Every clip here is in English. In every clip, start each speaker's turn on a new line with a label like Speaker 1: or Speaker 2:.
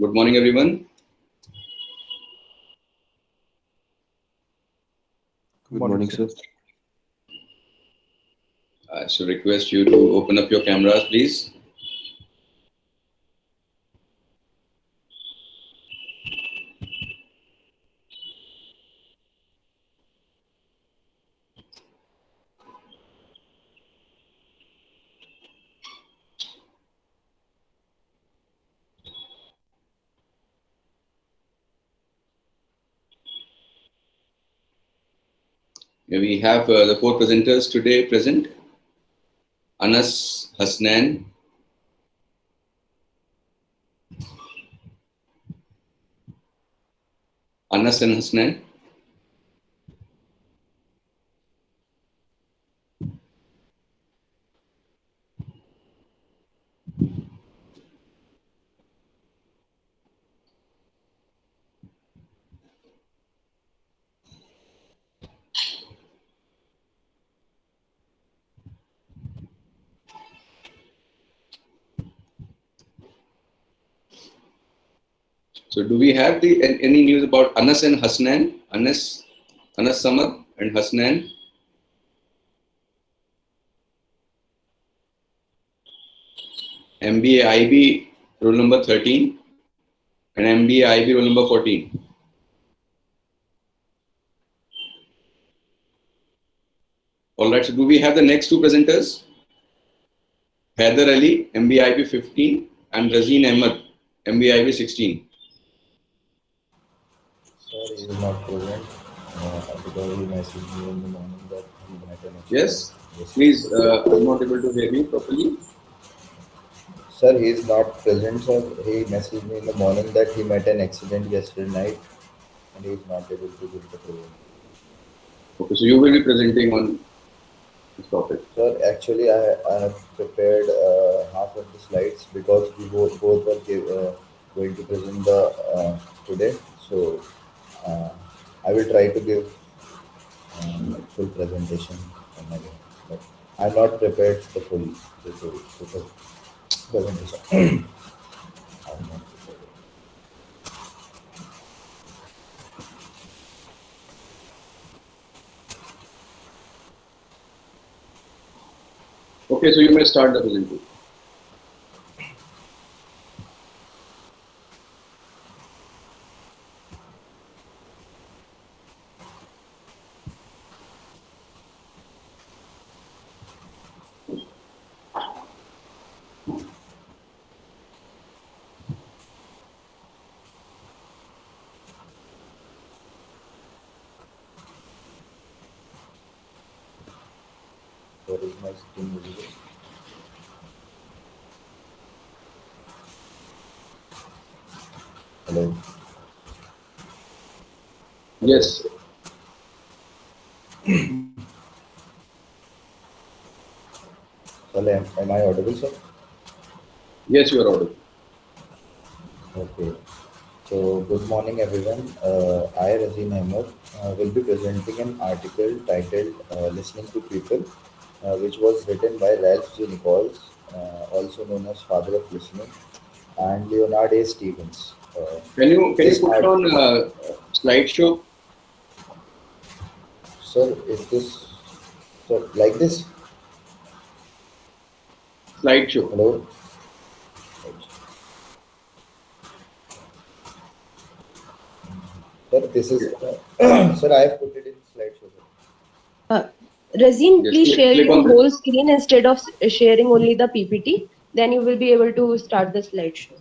Speaker 1: Good morning, everyone.
Speaker 2: Good morning, sir.
Speaker 1: I should request you to open up your cameras, please. We have the four presenters today present. Anas Hasnan, Anas and Hasnan. So, do we have any news about Anas and Hasnan? Anas Samad and Hasnan. MBA IB roll number 13 and MBA IB roll number 14. All right. So, do we have the next two presenters? Haider Ali, MBA IB 15, and Razeen Ahmed, MBA IB 16.
Speaker 3: Sir, he is not present because he messaged me in the morning that he met an accident.
Speaker 1: Yes, please. I'm not able to hear you properly.
Speaker 3: Sir, he is not present, sir. He messaged me in the morning that he met an accident yesterday night and he is not able to give the present.
Speaker 1: Okay, so you will be presenting on this topic.
Speaker 3: Sir, actually, I have prepared half of the slides because we both were going to present the today. So I will try to give full presentation on my own. But I'm not prepared the full presentation. I'm not prepared.
Speaker 1: Okay, so you may start the presentation.
Speaker 3: Where is my screen visible? Hello. Hello.
Speaker 1: Yes,
Speaker 3: Hello. Am I audible, sir?
Speaker 1: yes, you are audible.
Speaker 3: Okay. So, good morning, everyone. I, Razeen Ahmed, will be presenting an article titled Listening to People, which was written by Ralph G. Nichols, also known as Father of Listening, and Leonard A. Stevens.
Speaker 1: Can you
Speaker 3: This
Speaker 1: put it
Speaker 3: art,
Speaker 1: on slideshow?
Speaker 3: sir, is this, sir, like this?
Speaker 1: Slideshow.
Speaker 3: Hello? Sir, this is,
Speaker 1: Okay.
Speaker 3: sir, I have put it in slideshow. Sir.
Speaker 4: Uh, Razeen,
Speaker 1: Yes,
Speaker 4: please share
Speaker 1: click
Speaker 4: your
Speaker 1: on
Speaker 4: whole screen instead of sharing only the PPT. Then you will be able to start the slideshow.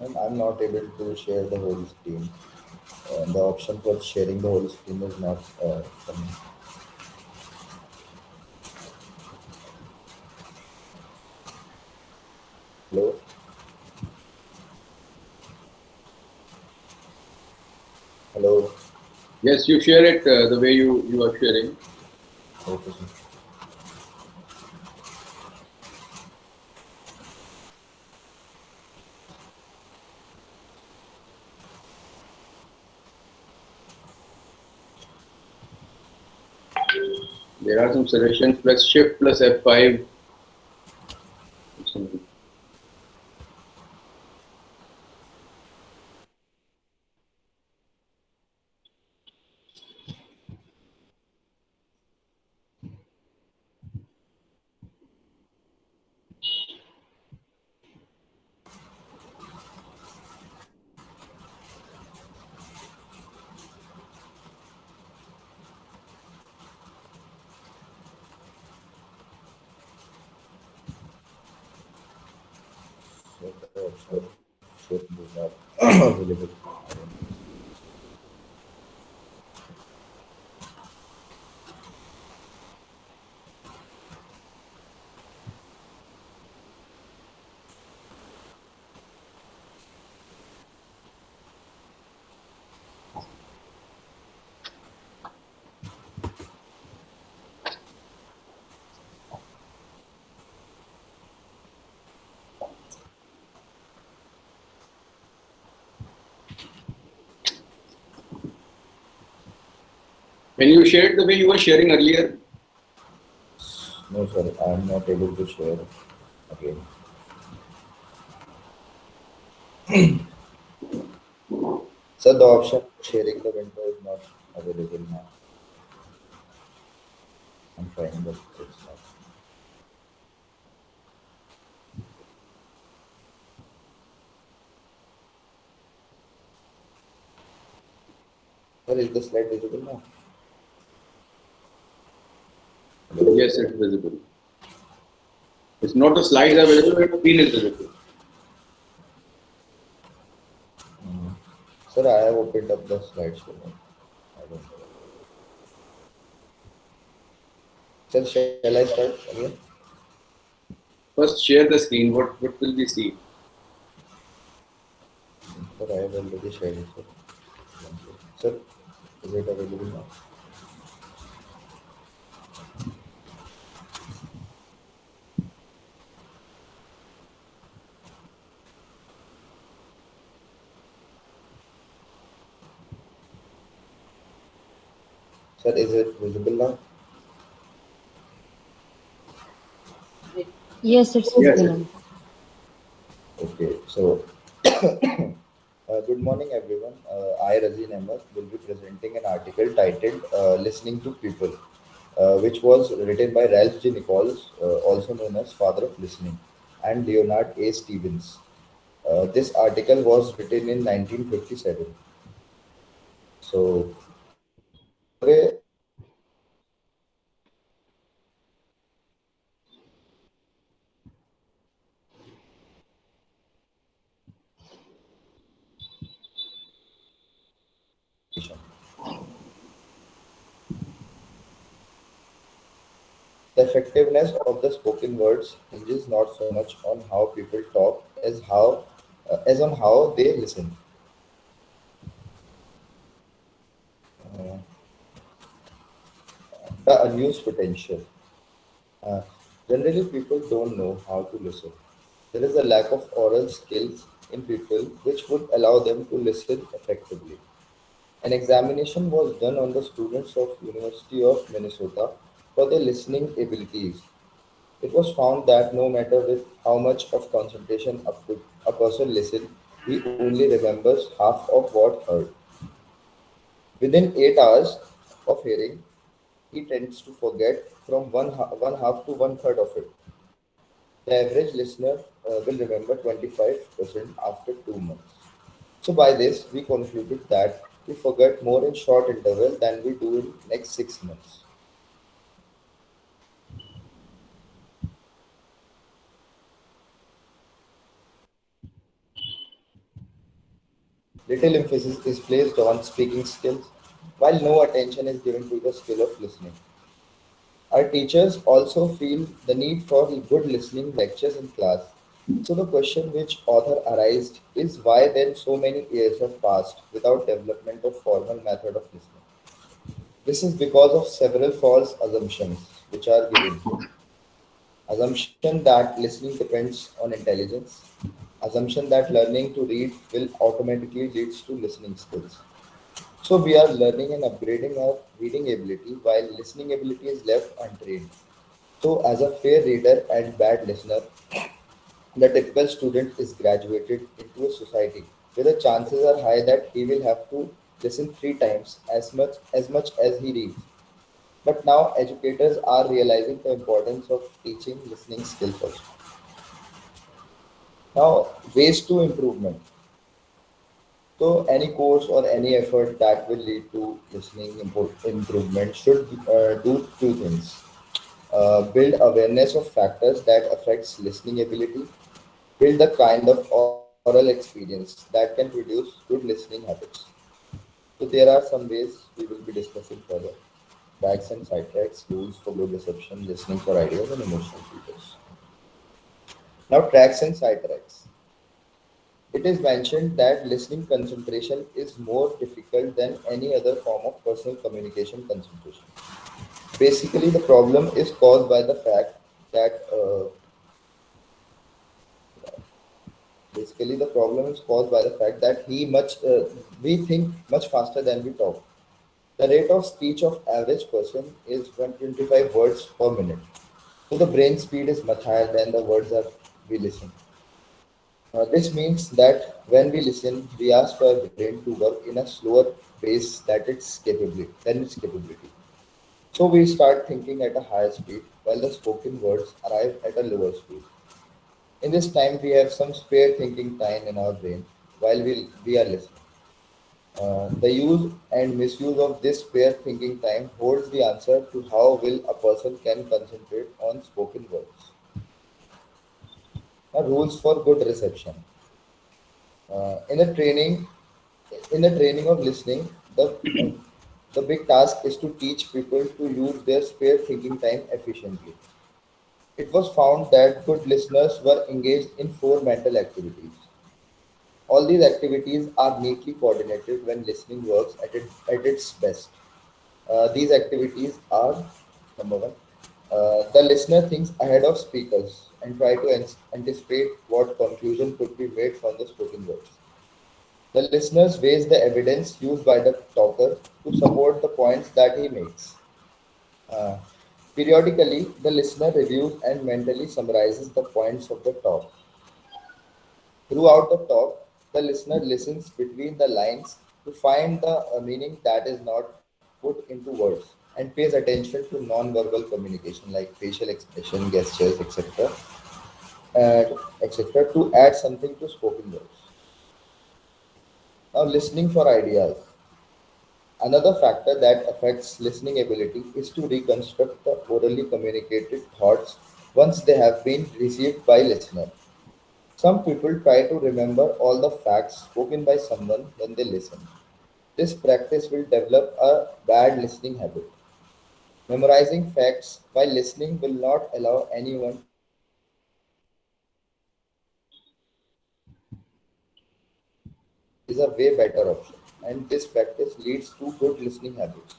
Speaker 3: And I'm not able to share the whole screen. The option for sharing the whole screen is not coming. Hello? Hello?
Speaker 1: Yes, you share it the way you are sharing.
Speaker 3: Okay, sir.
Speaker 1: There are some suggestions. Press Shift plus F5.
Speaker 3: So the option should be not available. I don't know.
Speaker 1: Can you share it the way you were sharing earlier?
Speaker 3: No, sir, I am not able to share again. So the option for sharing the window is not available now. I'm trying, but it's not. Sir, is the slide visible now? Hello?
Speaker 1: Yes, it's visible. It's not the slides are visible, but the screen is visible.
Speaker 3: Mm. Sir, I have opened up the slideshow. I don't know. Sir, shall I start again?
Speaker 1: First, share the screen. What will we see?
Speaker 3: Sir, I have already shared it, sir. Sir, is it available now? Sir, is it visible now?
Speaker 4: Yes, it's
Speaker 1: Yes.
Speaker 4: visible now.
Speaker 3: Okay, so good morning, everyone. I, Razin Ahmed, will be presenting an article titled Listening to People, which was written by Ralph G. Nichols, also known as Father of Listening, and Leonard A. Stevens. This article was written in 1957. So, today, the effectiveness of the spoken words hinges not so much on how people talk as on how they listen. Uh, the unused potential. Uh, Generally, people don't know how to listen. There is a lack of oral skills in people which would allow them to listen effectively. An examination was done on the students of University of Minnesota for their listening abilities. It was found that no matter with how much of concentration a person listens, he only remembers half of what heard. Within 8 hours of hearing, he tends to forget from one half to one third of it. The average listener will remember 25% after 2 months. So by this, we concluded that we forget more in short interval than we do in next 6 months. Little emphasis is placed on speaking skills, while no attention is given to the skill of listening. Our teachers also feel the need for good listening lectures in class. So the question which author arised is why then so many years have passed without development of formal method of listening. This is because of several false assumptions which are given. Assumption that listening depends on intelligence. Assumption that learning to read will automatically leads to listening skills. So we are learning and upgrading our reading ability while listening ability is left untrained. So as a fair reader and bad listener, the typical student is graduated into a society where the chances are high that he will have to listen three times as much as he reads. But now educators are realizing the importance of teaching listening skills also. Now, ways to improvement. So, any course or any effort that will lead to listening improvement should do two things. Build awareness of factors that affects listening ability. Build the kind of oral experience that can produce good listening habits. So, there are some ways we will be discussing further. Tracks and sidetracks, rules for good reception, listening for ideas, and emotional filters. Now, tracks and sidetracks. It is mentioned that listening concentration is more difficult than any other form of personal communication concentration. Basically, the problem is caused by the fact that basically the problem is caused by the fact that we think much faster than we talk. The rate of speech of average person is 125 words per minute. So the brain speed is much higher than the words that we listen. This means that when we listen, we ask our brain to work in a slower pace than its capability. So we start thinking at a higher speed while the spoken words arrive at a lower speed. In this time, we have some spare thinking time in our brain while we are listening. The use and misuse of this spare thinking time holds the answer to how well a person can concentrate on spoken words. Now, rules for good reception. Uh, in a training, in the training of listening, the big task is to teach people to use their spare thinking time efficiently. It was found that good listeners were engaged in four mental activities. All these activities are neatly coordinated when listening works at its best. These activities are number one, the listener thinks ahead of speakers and try to anticipate what conclusion could be made from the spoken words. The listeners weighs the evidence used by the talker to support the points that he makes. Uh, Periodically, the listener reviews and mentally summarizes the points of the talk. Throughout the talk, the listener listens between the lines to find the meaning that is not put into words and pays attention to non-verbal communication like facial expression, gestures, etc., etc., to add something to spoken words. Now, listening for ideas. Another factor that affects listening ability is to reconstruct the orally communicated thoughts once they have been received by listener. Some people try to remember all the facts spoken by someone when they listen. This practice will develop a bad listening habit. Memorizing facts while listening will not allow anyone to remember everything. Is a way better option, and this practice leads to good listening habits.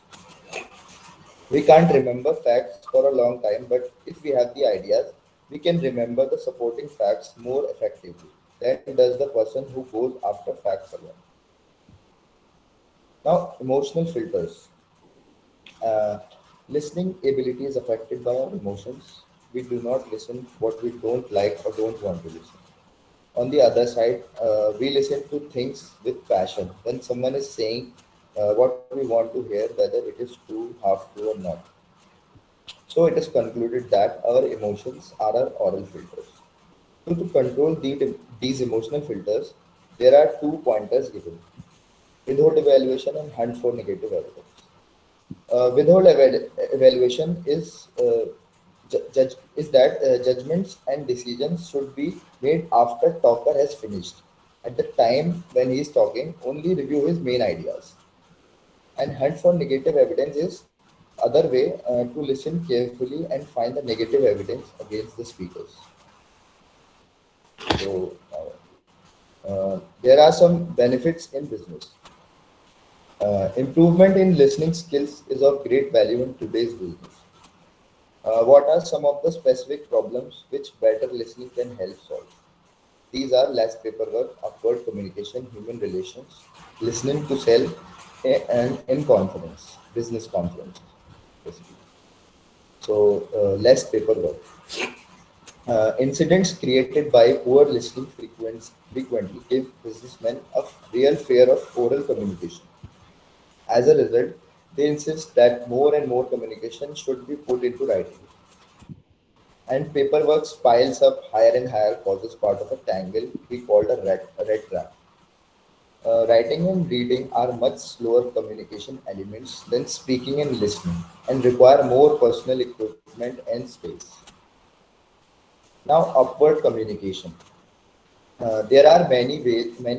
Speaker 3: We can't remember facts for a long time, but if we have the ideas, we can remember the supporting facts more effectively than does the person who goes after facts alone. Now, emotional filters. Uh, Listening ability is affected by our emotions. We do not listen what we don't like or don't want to listen. On the other side, we listen to things with passion. When someone is saying what we want to hear, whether it is true, half true, or not. So it is concluded that our emotions are our oral filters. So to control these emotional filters, there are two pointers given: withhold evaluation and hunt for negative evidence. Evaluation is that judgments and decisions should be made after talker has finished. At the time when he is talking, only review his main ideas. And hunt for negative evidence is other way to listen carefully and find the negative evidence against the speakers. So there are some benefits in business. Improvement in listening skills is of great value in today's business. What are some of the specific problems which better listening can help solve? These are less paperwork, upward communication, human relations, listening to sell, and in confidence, business confidence, basically. So, less paperwork. Incidents created by poor listening frequently give businessmen a real fear of oral communication. As a result, they insist that more and more communication should be put into writing. And paperwork piles up higher and higher, causes part of a tangle we called a red trap. Writing and reading are much slower communication elements than speaking and listening and require more personal equipment and space. Now, upward communication. There are many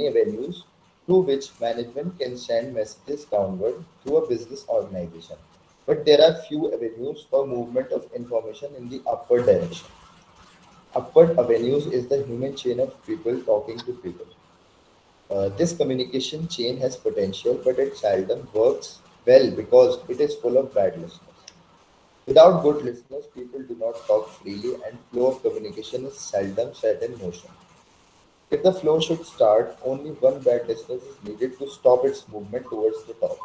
Speaker 3: avenues through which management can send messages downward through a business organization. But there are few avenues for movement of information in the upward direction. Upward avenues is the human chain of people talking to people. This communication chain has potential, but it seldom works well because it is full of bad listeners. Without good listeners, people do not talk freely, and flow of communication is seldom set in motion. If the flow should start, only one bad listener is needed to stop its movement towards the top.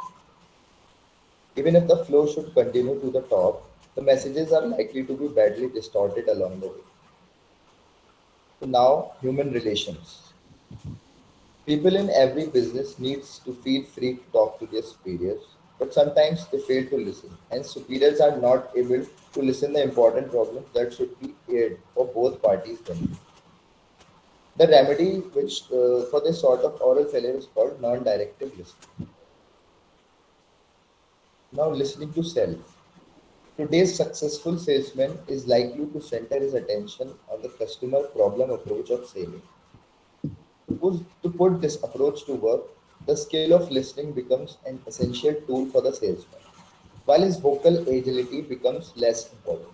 Speaker 3: Even if the flow should continue to the top, the messages are likely to be badly distorted along the way. So now, human relations. People in every business needs to feel free to talk to their superiors, but sometimes they fail to listen, and superiors are not able to listen the important problems that should be aired for both parties' benefit. The remedy which for this sort of oral failure is called non-directive listening. Now, listening to self. Today's successful salesman is likely to center his attention on the customer problem approach of selling. To put this approach to work, the skill of listening becomes an essential tool for the salesman, while his vocal agility becomes less important.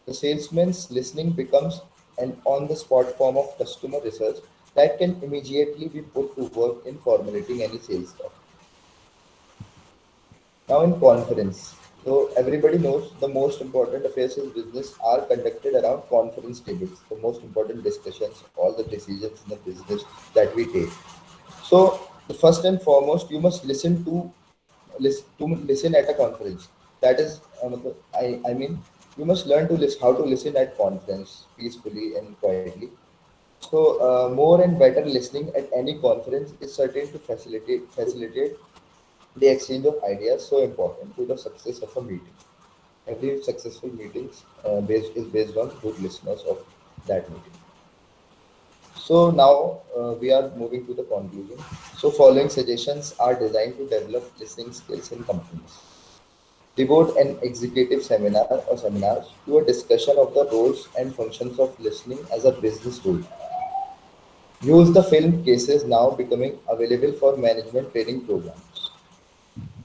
Speaker 3: The salesman's listening becomes an on the spot form of customer research that can immediately be put to work in formulating any sales talk. Now, in conference, so everybody knows the most important affairs in business are conducted around conference tables, the most important discussions, all the decisions in the business that we take. So, first and foremost, you must listen at a conference. That is, I mean, you must learn to listen how to listen at conference peacefully and quietly. So, more and better listening at any conference is certain to facilitate the exchange of ideas so important to the success of a meeting. Every successful meetings is based on good listeners of that meeting. So now we are moving to the conclusion. So following suggestions are designed to develop listening skills in companies. Devote an executive seminar or seminars to a discussion of the roles and functions of listening as a business tool. Use the film cases now becoming available for management training programs.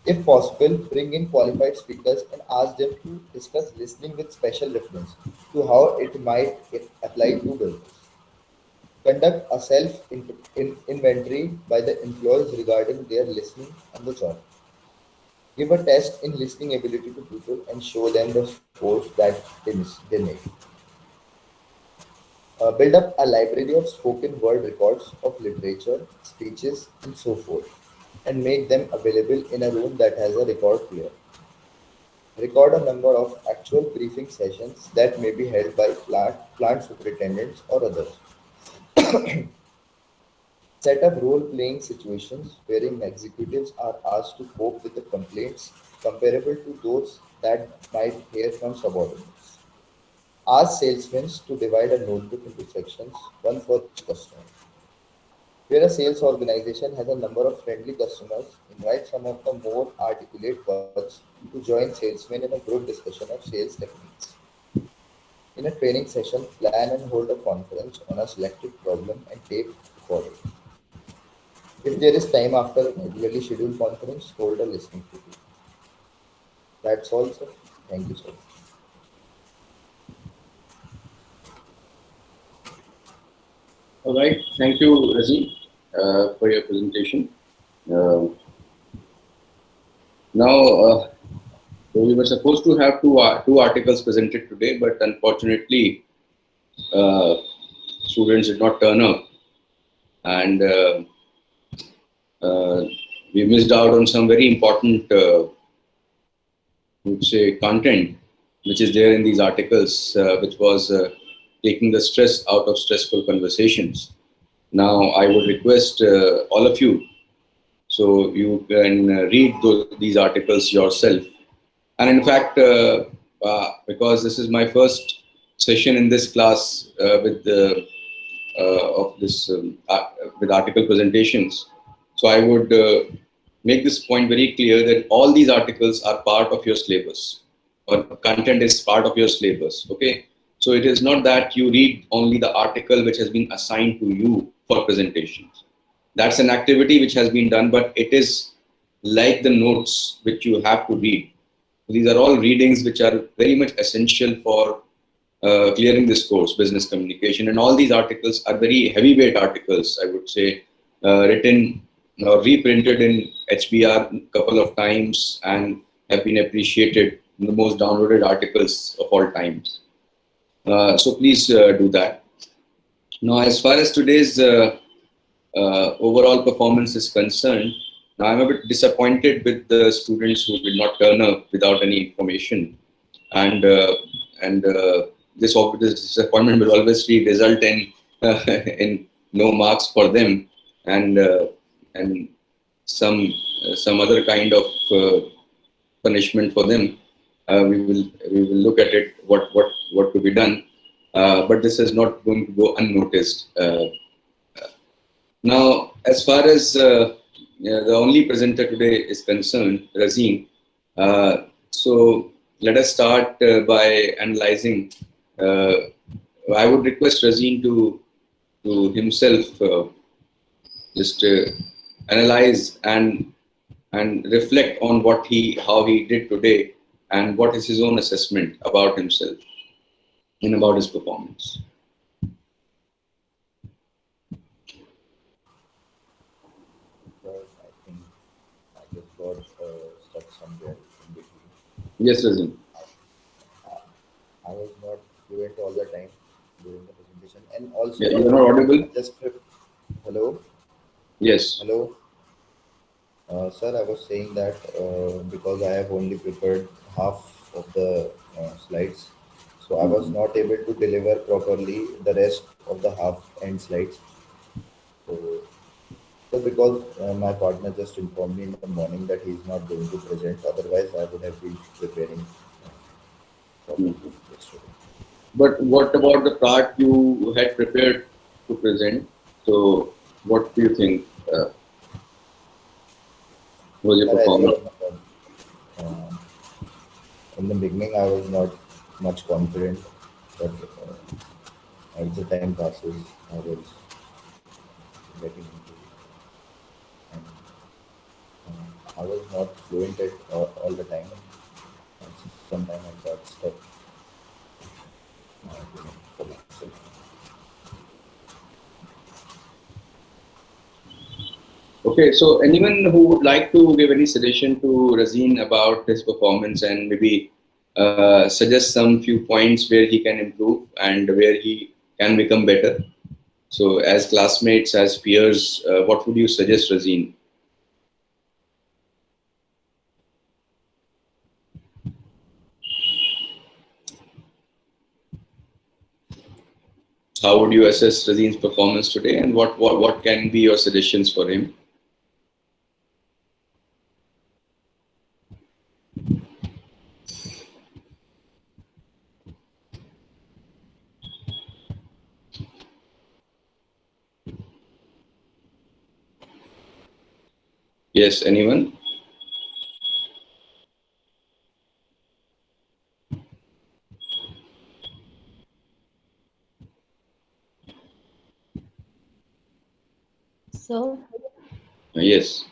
Speaker 3: If possible, bring in qualified speakers and ask them to discuss listening with special reference to how it might apply to business. Conduct a self-inventory by the employees regarding their listening on the job. Give a test in listening ability to people and show them the scores that they make. Build up a library of spoken word records of literature, speeches, and so forth, and make them available in a room that has a record player. Record a number of actual briefing sessions that may be held by plant superintendents or others. Set up role-playing situations wherein executives are asked to cope with the complaints comparable to those that might hear from subordinates. Ask salesmen to divide a notebook into sections, one for each customer. Where a sales organization has a number of friendly customers, invite some of the more articulate ones to join salesmen in a group discussion of sales techniques. In a training session, plan and hold a conference on a selected problem and tape record it. If there is time after a regularly scheduled conference, hold a listening to it. That's all, sir. Thank you, sir.
Speaker 1: All right. Thank you, Razi, for your presentation. Uh, Now, so we were supposed to have two articles presented today, but unfortunately, uh, students did not turn up, and uh, we missed out on some very important, would say, content which is there in these articles, which was taking the stress out of stressful conversations. Now, I would request all of you, so you can read these articles yourself. And in fact, because this is my first session in this class with the of this with article presentations, so I would make this point very clear that all these articles are part of your syllabus, or content is part of your syllabus. Okay, so it is not that you read only the article which has been assigned to you for presentations. That's an activity which has been done, but it is like the notes which you have to read. These are all readings which are very much essential for clearing this course, business communication. And all these articles are very heavyweight articles, I would say, written or reprinted in HBR a couple of times and have been appreciated in the most downloaded articles of all times. So please do that. Now, as far as today's overall performance is concerned, now I'm a bit disappointed with the students who did not turn up without any information, and this disappointment will obviously result in in no marks for them, and and some other kind of punishment for them. We will look at it what to be done, but this is not going to go unnoticed. Now, as far as the only presenter today is concerned, Razeen, so let us start by analyzing. Uh, I would request Razeen to himself just analyze and reflect on how he did today and what is his own assessment about himself and about his performance.
Speaker 3: But I think I just got stuck somewhere in between.
Speaker 1: Yes, Razeen.
Speaker 3: I was not fluent all the time during the presentation, and
Speaker 1: Yeah,
Speaker 3: also
Speaker 1: you are not audible.
Speaker 3: just hello,
Speaker 1: Yes.
Speaker 3: hello, sir. I was saying that because I have only prepared half of the slides, so I was
Speaker 1: Mhm.
Speaker 3: not able to deliver properly the rest of the half end slides. So, so because my partner just informed me in the morning that he is not going to present, otherwise I would have been preparing properly
Speaker 1: Mhm.
Speaker 3: yesterday.
Speaker 1: But what about the part you had prepared to present? So, what do you think was your
Speaker 3: But as you
Speaker 1: performance?
Speaker 3: all know, uh, in the beginning I was not much confident, but as the time passes, I was getting into it. And I was not fluent at all the time. And sometimes I got stuck for myself.
Speaker 1: Okay, so anyone who would like to give any suggestion to Razeen about his performance and maybe suggest some few points where he can improve and where he can become better. So, as classmates, as peers, what would you suggest, Razeen? How would you assess Razeen's performance today, and what can be your suggestions for him? Yes, anyone?
Speaker 4: So,
Speaker 1: Yes.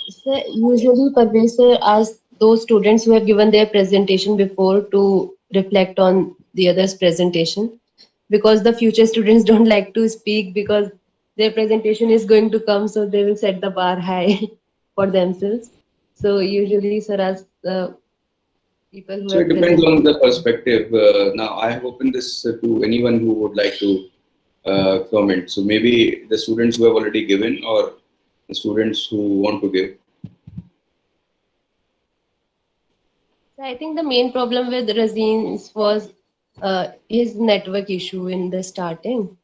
Speaker 4: sir, usually Parvez sir asks those students who have given their presentation before to reflect on the other's presentation because the future students don't like to speak because their presentation is going to come, so they will set the bar high for themselves. So usually, sir, as the people who
Speaker 1: So it
Speaker 4: have
Speaker 1: depends on
Speaker 4: presented.
Speaker 1: the perspective. Now, I have opened this to anyone who would like to comment. So maybe the students who have already given, or the students who want to give.
Speaker 4: So I think the main problem with Razeen's was his network issue in the starting.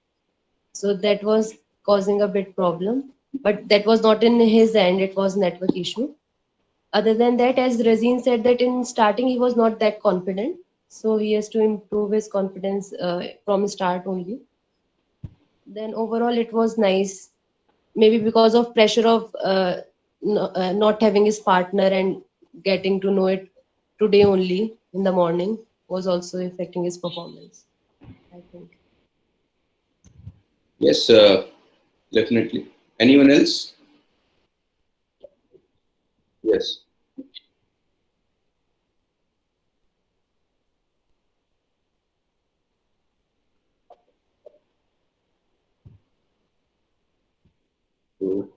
Speaker 4: So that was causing a bit problem, but that was not in his end. It was network issue. Other than that, as Razeen said, that in starting he was not that confident, so he has to improve his confidence from start only. Then overall, it was nice. Maybe because of pressure of not having his partner and getting to know it today only in the morning was also affecting his performance, I think.
Speaker 1: Yes, definitely. Anyone else? Yes. True.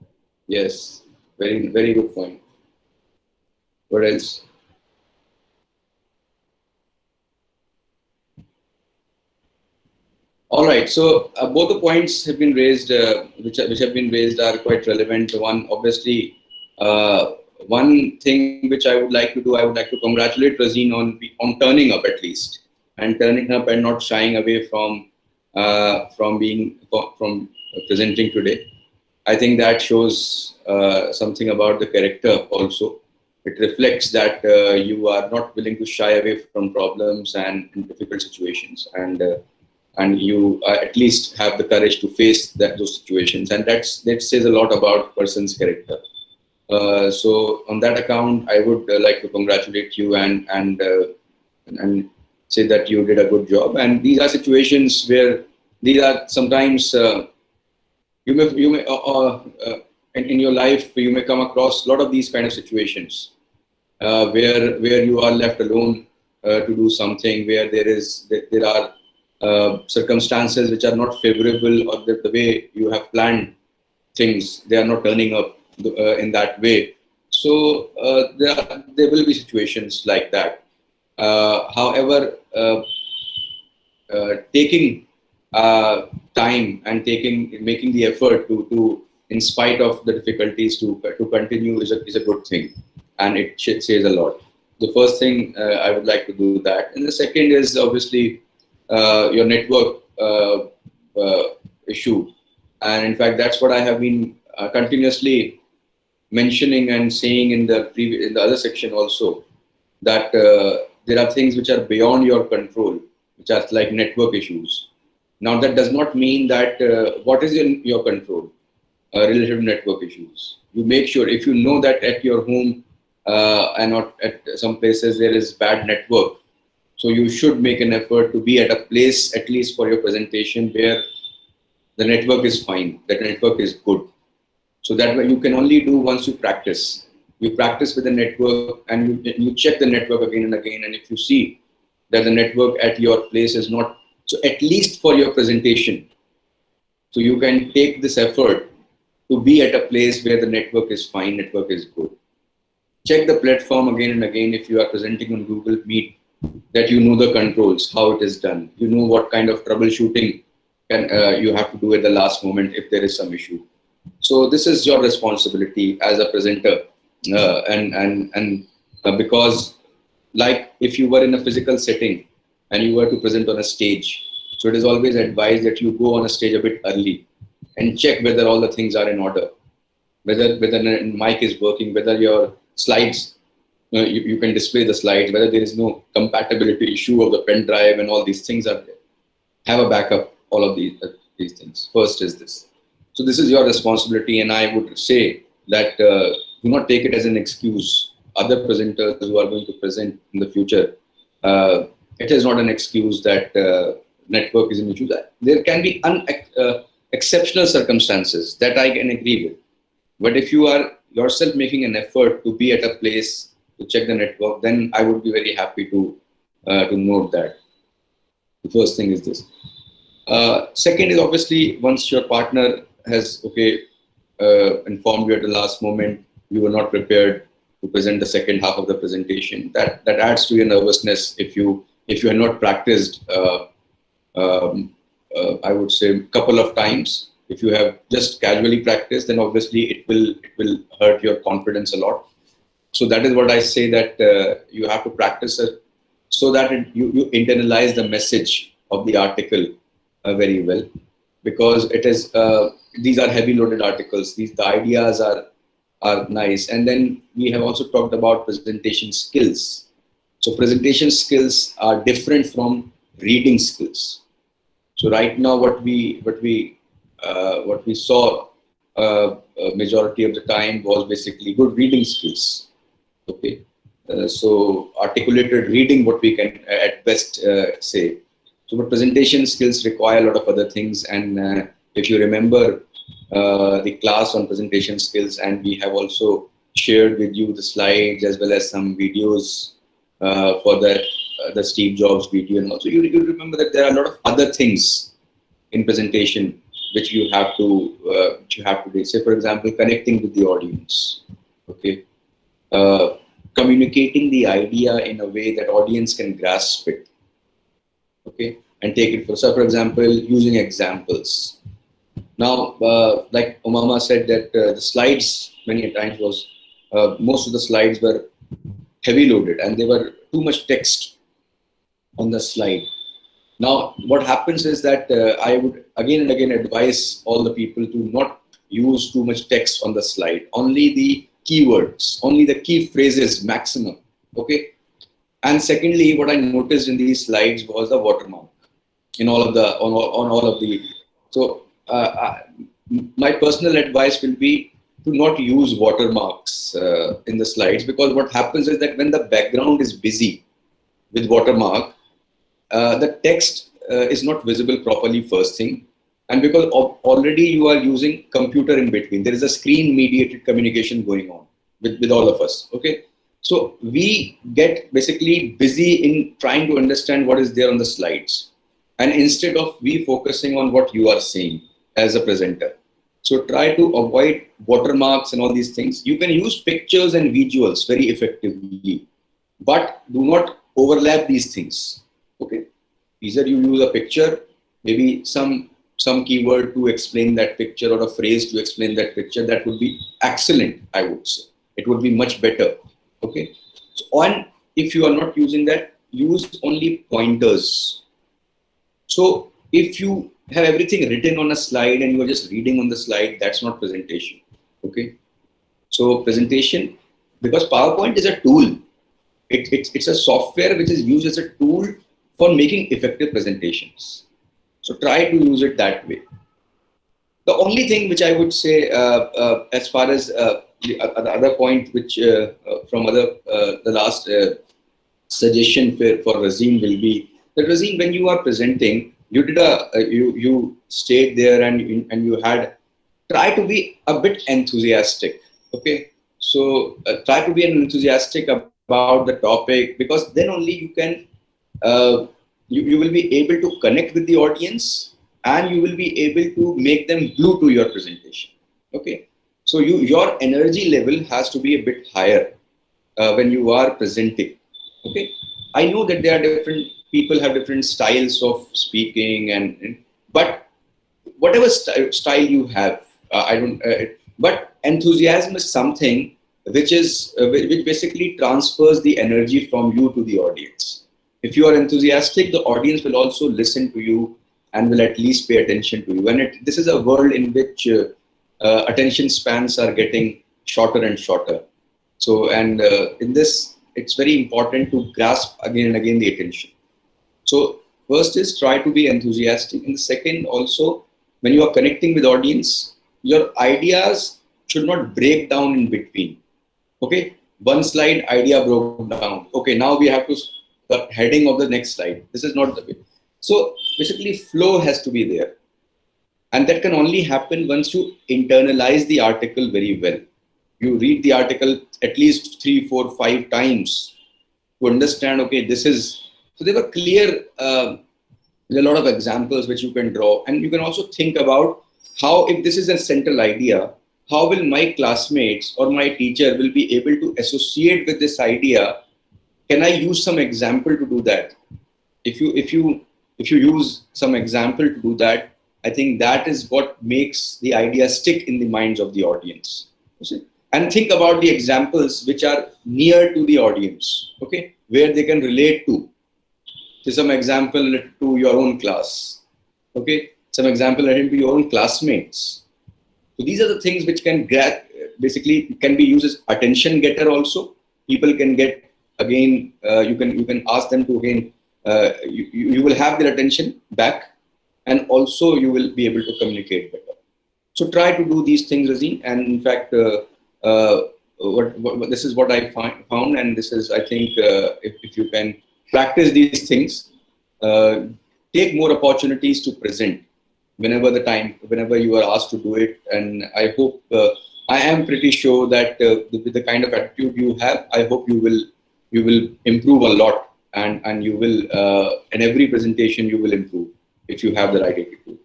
Speaker 1: Yes. Very, very good point. What else? All right. So both the points have been raised, which have been raised, are quite relevant. One, obviously, one thing which I would like to do, I would like to congratulate Razeen on turning up at least, and turning up and not shying away from being from presenting today. I think that shows something about the character also. It reflects that you are not willing to shy away from problems and in difficult situations, and you at least have the courage to face those situations, and that says a lot about person's character. So on that account, I would like to congratulate you and say that you did a good job. And these are situations where these are sometimes. In your life you may come across a lot of these kind of situations where you are left alone to do something, where there are circumstances which are not favorable, or the way you have planned things, they are not turning up in that way. So there will be situations like that. However, taking time and making the effort to in spite of the difficulties to continue is a good thing, and it says a lot. The first thing I would like to do that, and the second is obviously your network uh, issue, and in fact that's what I have been continuously mentioning and saying in the other section also, that there are things which are beyond your control, which are like network issues. Now, that does not mean that what is in your control related to network issues. You make sure, if you know that at your home and not at some places there is bad network, so you should make an effort to be at a place, at least for your presentation, where the network is fine, that network is good. So that way you can only do once you practice. You practice with the network, and you check the network again and again. And if you see that the network at your place is not, so at least for your presentation, so you can take this effort to be at a place where the network is fine, network is good. Check the platform again and again if you are presenting on Google Meet, that you know the controls, how it is done. You know what kind of troubleshooting you have to do at the last moment if there is some issue. So this is your responsibility as a presenter, because, like, if you were in a physical setting and you were to present on a stage, so it is always advised that you go on a stage a bit early and check whether all the things are in order, whether the mic is working, whether your slides, you can display the slides, whether there is no compatibility issue of the pen drive, and all these things are there. Have a backup, all of these things. First is this. So this is your responsibility, and I would say that do not take it as an excuse. Other presenters who are going to present in the future, it is not an excuse that network is an issue. That there can be exceptional circumstances that I can agree with. But if you are yourself making an effort to be at a place to check the network, then I would be very happy to note that. The first thing is this. Second is, obviously, once your partner has informed you at the last moment, you were not prepared. to present the second half of the presentation. That adds to your nervousness if you have not practiced. I would say a couple of times. If you have just casually practiced, then obviously it will hurt your confidence a lot. So that is what I say, that you have to practice it so that you internalize the message of the article very well, because it is these are heavy loaded articles. The ideas are nice, and then we have also talked about presentation skills. So presentation skills are different from reading skills. So right now, what we saw majority of the time was basically good reading skills. Okay, so articulated reading, what we can at best say. So, but presentation skills require a lot of other things, and if you remember the class on presentation skills, and we have also shared with you the slides as well as some videos for that the Steve Jobs video, and also you remember that there are a lot of other things in presentation which you have to do. Say, for example, connecting with the audience. Okay, communicating the idea in a way that audience can grasp it. Okay, and take it for. So, for example, using examples. Now, like Umama said, that the slides many times was most of the slides were heavy loaded, and they were too much text on the slide. Now, what happens is that I would again and again advise all the people to not use too much text on the slide. Only the keywords, only the key phrases maximum. Okay. And secondly, what I noticed in these slides was the watermark in all of the on all of the. So my personal advice will be to not use watermarks in the slides, because what happens is that when the background is busy with watermark, the text is not visible properly first thing, and because already you are using computer in between, there is a screen mediated communication going on with all of us. Okay, so we get basically busy in trying to understand what is there on the slides, and instead of we focusing on what you are saying as a presenter. So try to avoid watermarks and all these things. You can use pictures and visuals very effectively, but do not overlap these things. Okay, either you use a picture, maybe some keyword to explain that picture, or a phrase to explain that picture. That would be excellent, I would say. It would be much better. Okay, so if you are not using that, use only pointers. So if you have everything written on a slide and you are just reading on the slide, that's not presentation. Okay, so presentation, because PowerPoint is a tool. It's a software which is used as a tool for making effective presentations. So try to use it that way. The only thing which I would say, as far as the other point, which from the last suggestion for Razeen will be that, Razeen, when you are presenting, you stayed there and you had try to be a bit enthusiastic. Okay, so try to be enthusiastic about the topic, because then only you can you will be able to connect with the audience, and you will be able to make them glue to your presentation. Okay, so your energy level has to be a bit higher when you are presenting. Okay, I know that there are different people have different styles of speaking, but whatever style you have, I don't. But enthusiasm is something which basically transfers the energy from you to the audience. If you are enthusiastic, the audience will also listen to you and will at least pay attention to you. And this is a world in which attention spans are getting shorter and shorter. So, and in this, it's very important to grasp again and again the attention. So first is try to be enthusiastic. And the second also, when you are connecting with audience, your ideas should not break down in between. Okay, one slide idea broke down. Okay, now we have to the heading of the next slide. This is not the way. So basically flow has to be there. And that can only happen once you internalize the article very well. You read the article at least 3, 4, 5 times to understand, okay, this is, so there were clear, there are a lot of examples which you can draw. And you can also think about how, if this is a central idea, how will my classmates or my teacher will be able to associate with this idea? Can I use some example to do that? If you use some example to do that, I think that is what makes the idea stick in the minds of the audience. You see? And think about the examples which are near to the audience, okay, where they can relate to. So some example to your own class, okay, some example to your own classmates. So these are the things which can get, basically can be used as attention getter also. People can get, again, you can ask them to, again, you will have their attention back, and also you will be able to communicate better. So try to do these things, Razeen. And in fact, this is what I found, and this is, I think, if you can practice these things, uh, take more opportunities to present whenever you are asked to do it. And I hope, I am pretty sure that with the kind of attitude you have, I hope you will improve a lot, and you will, in every presentation you will improve if you have the right attitude.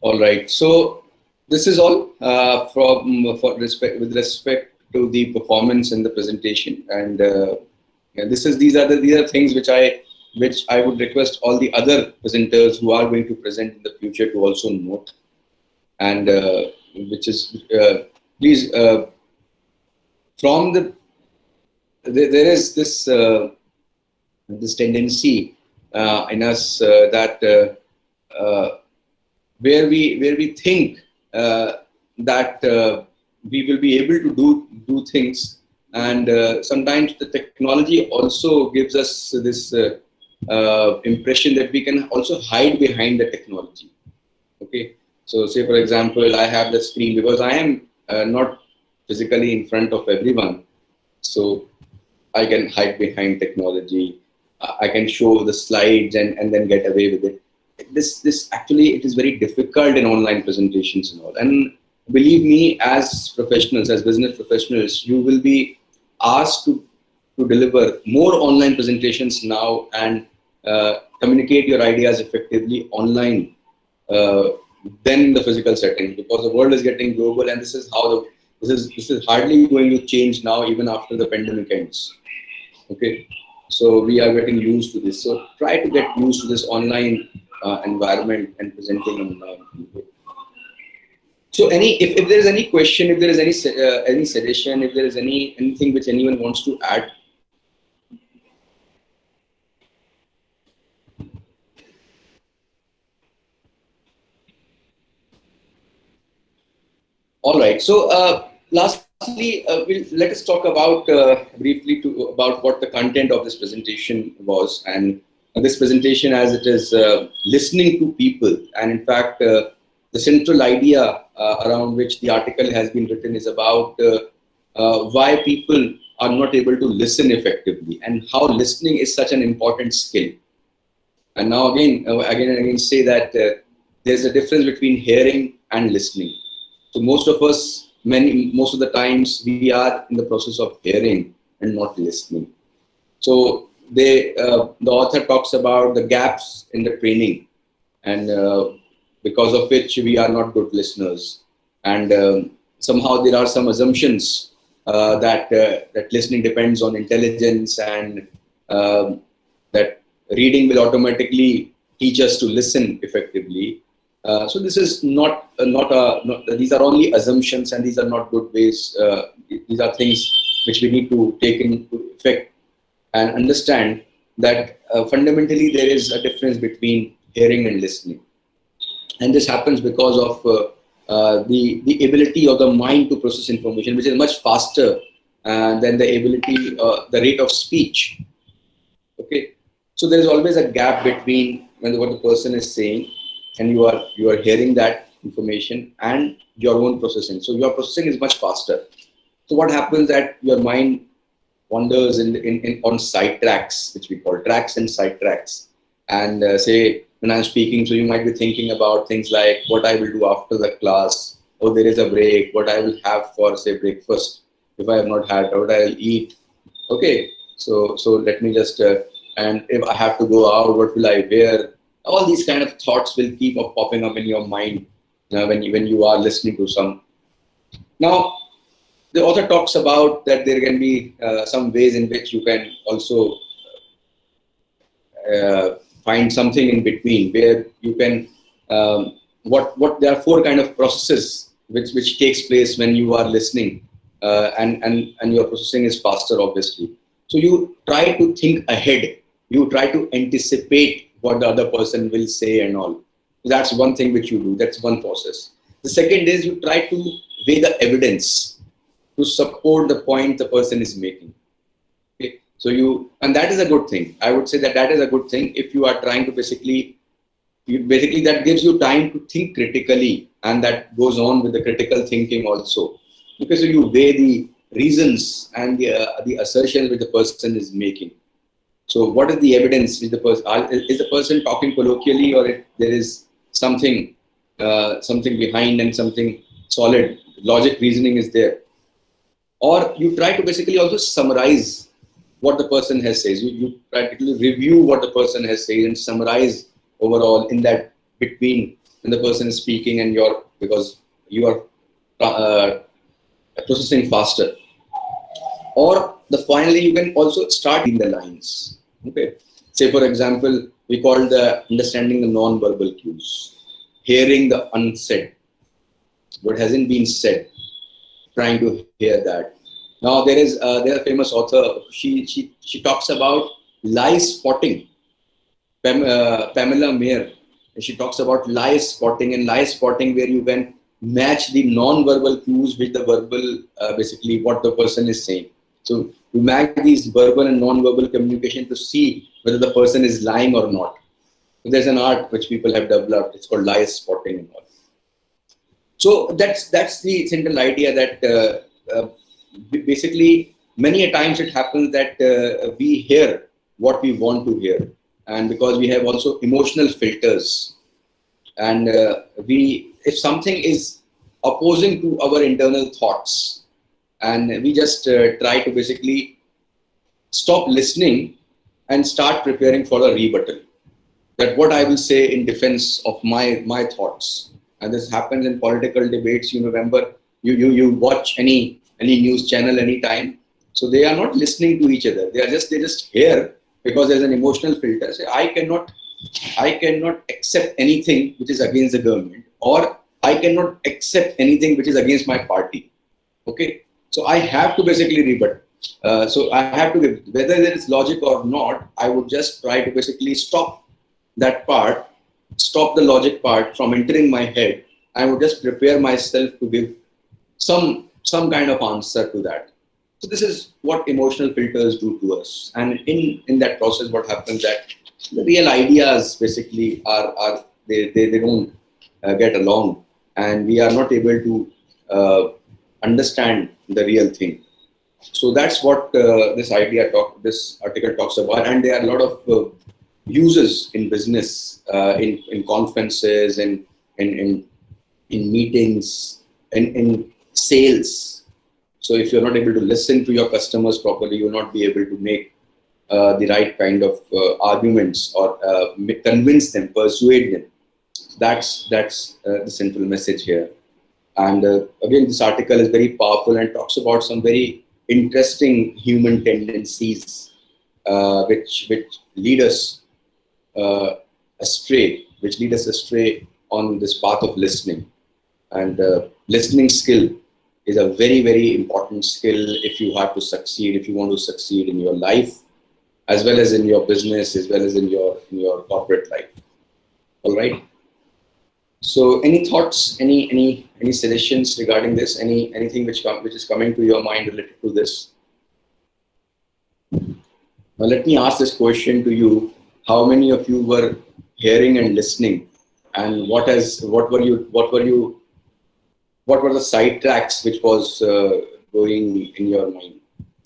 Speaker 1: All right. So this is all with respect to the performance and the presentation. And yeah, these are things which I would request all the other presenters who are going to present in the future to also note. And which is, please, from there is this tendency in us, that where we think that we will be able to do things, and sometimes the technology also gives us this impression that we can also hide behind the technology. Okay, so say for example, I have the screen because I am not physically in front of everyone, so I can hide behind technology. I can show the slides and then get away with it. This actually, it is very difficult in online presentations and all. And believe me, as professionals, as business professionals, you will be asked to deliver more online presentations now, and communicate your ideas effectively online uh, than the physical setting, because the world is getting global, and this is how this is hardly going to change now, even after the pandemic ends. Okay, so we are getting used to this. So try to get used to this online environment and presenting online. So if there is any question, if there is any suggestion, if there is anything which anyone wants to add. All right. So lastly, let us talk about briefly about what the content of this presentation was. And this presentation, as it is listening to people, and in fact, the central idea around which the article has been written is about why people are not able to listen effectively, and how listening is such an important skill. And now again and again say that there's a difference between hearing and listening. So most of the times, we are in the process of hearing and not listening. So the author talks about the gaps in the training, and because of which we are not good listeners. And somehow there are some assumptions that listening depends on intelligence, and that reading will automatically teach us to listen effectively. So this is not these are only assumptions, and these are not good ways. These are things which we need to take into effect and understand that fundamentally there is a difference between hearing and listening. And this happens because of the ability of the mind to process information, which is much faster than the rate of speech. Okay, so there is always a gap between what the person is saying, and you are hearing that information, and your own processing. So your processing is much faster. So what happens that your mind wanders on side tracks, which we call tracks and side tracks. And say when I'm speaking, so you might be thinking about things like what I will do after the class, or there is a break, what I will have for say breakfast if I have not had, or what I'll eat. Okay, so let me just and if I have to go out, what will I wear? All these kind of thoughts will keep popping up in your mind, when you are listening to some. Now, the author talks about that there can be some ways in which you can also find something in between where you can what there are four kind of processes which takes place when you are listening, and your processing is faster, obviously. So you try to think ahead, you try to anticipate what the other person will say and all. That's one thing which you do. That's one process. The second is you try to weigh the evidence to support the point the person is making. Okay. So and that is a good thing. I would say that that is a good thing if you are trying to basically that gives you time to think critically, and that goes on with the critical thinking also, because you weigh the reasons and the assertions which the person is making. So what is the evidence? Is the person talking colloquially, or there is something behind and something solid? Logic, reasoning is there. Or you try to basically also summarize what the person has said. You practically review what the person has said and summarize overall in that between when the person is speaking and because you are processing faster. Or finally you can also start in the lines. Okay. Say for example, we call the understanding the non-verbal cues, hearing the unsaid, what hasn't been said, trying to hear that. Now there's a famous author. She talks about lie spotting. Pamela Mayer. She talks about lie spotting, and lie spotting where you can match the non-verbal cues with the verbal, basically what the person is saying. So you match these verbal and non-verbal communication to see whether the person is lying or not. So there's an art which people have developed. It's called lie spotting and all. So that's the central idea that basically many a times it happens that we hear what we want to hear, and because we have also emotional filters, and if something is opposing to our internal thoughts, and we just try to basically stop listening and start preparing for a rebuttal, that what I will say in defense of my thoughts. And this happens in political debates. You remember, you watch any news channel anytime. So they are not listening to each other. They just hear because there's an emotional filter. Say, I cannot accept anything which is against the government, or I cannot accept anything which is against my party. Okay, so I have to basically rebut. So I have to, whether there is logic or not, I would just try to basically stop that part, stop the logic part from entering my head. I would just prepare myself to give some kind of answer to that. So this is what emotional filters do to us. And in that process, what happens that the real ideas basically they don't get along, and we are not able to understand the real thing. So that's what this article talks about. And there are a lot of uses in business, in conferences, and in meetings, in sales. So if you're not able to listen to your customers properly, you'll not be able to make the right kind of arguments, or convince them, persuade them. That's the central message here. And again, this article is very powerful and talks about some very interesting human tendencies, which lead us astray on this path of listening. And listening skill is a very, very important skill if you have to succeed, if you want to succeed in your life, as well as in your business, as well as in your corporate life. All right. So, any thoughts, any suggestions regarding this? Anything which is coming to your mind related to this? Now, let me ask this question to you: how many of you were hearing and listening, and what were the sidetracks which was going in your mind?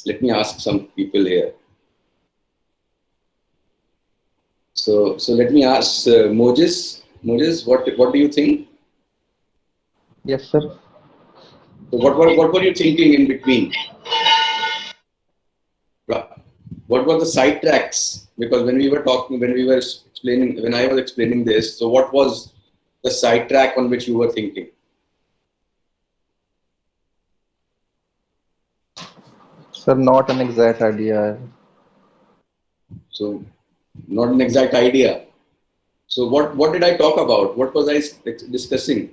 Speaker 1: Let me ask some people here. So let me ask Moses. Moses, what do you think?
Speaker 2: Yes, sir.
Speaker 1: So what were you thinking in between? What were the sidetracks? Because when I was explaining this, so what was the sidetrack on which you were thinking?
Speaker 2: Sir, not an exact idea.
Speaker 1: So, not an exact idea. So, what did I talk about? What was I discussing?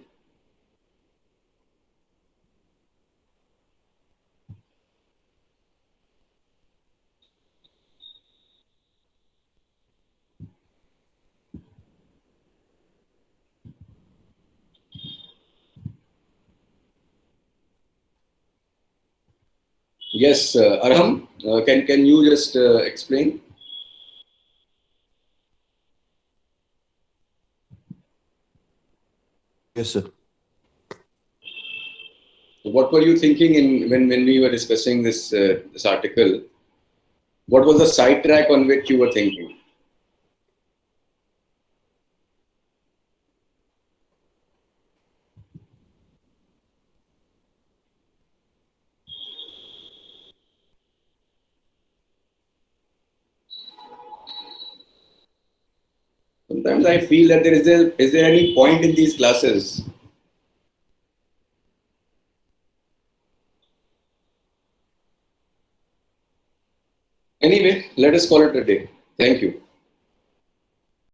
Speaker 1: Yes, Arham, can you just explain?
Speaker 5: Yes, sir.
Speaker 1: What were you thinking in when we were discussing this article? What was the sidetrack on which you were thinking? Sometimes I feel that is there any point in these classes? Anyway, let us call it a day. Thank you.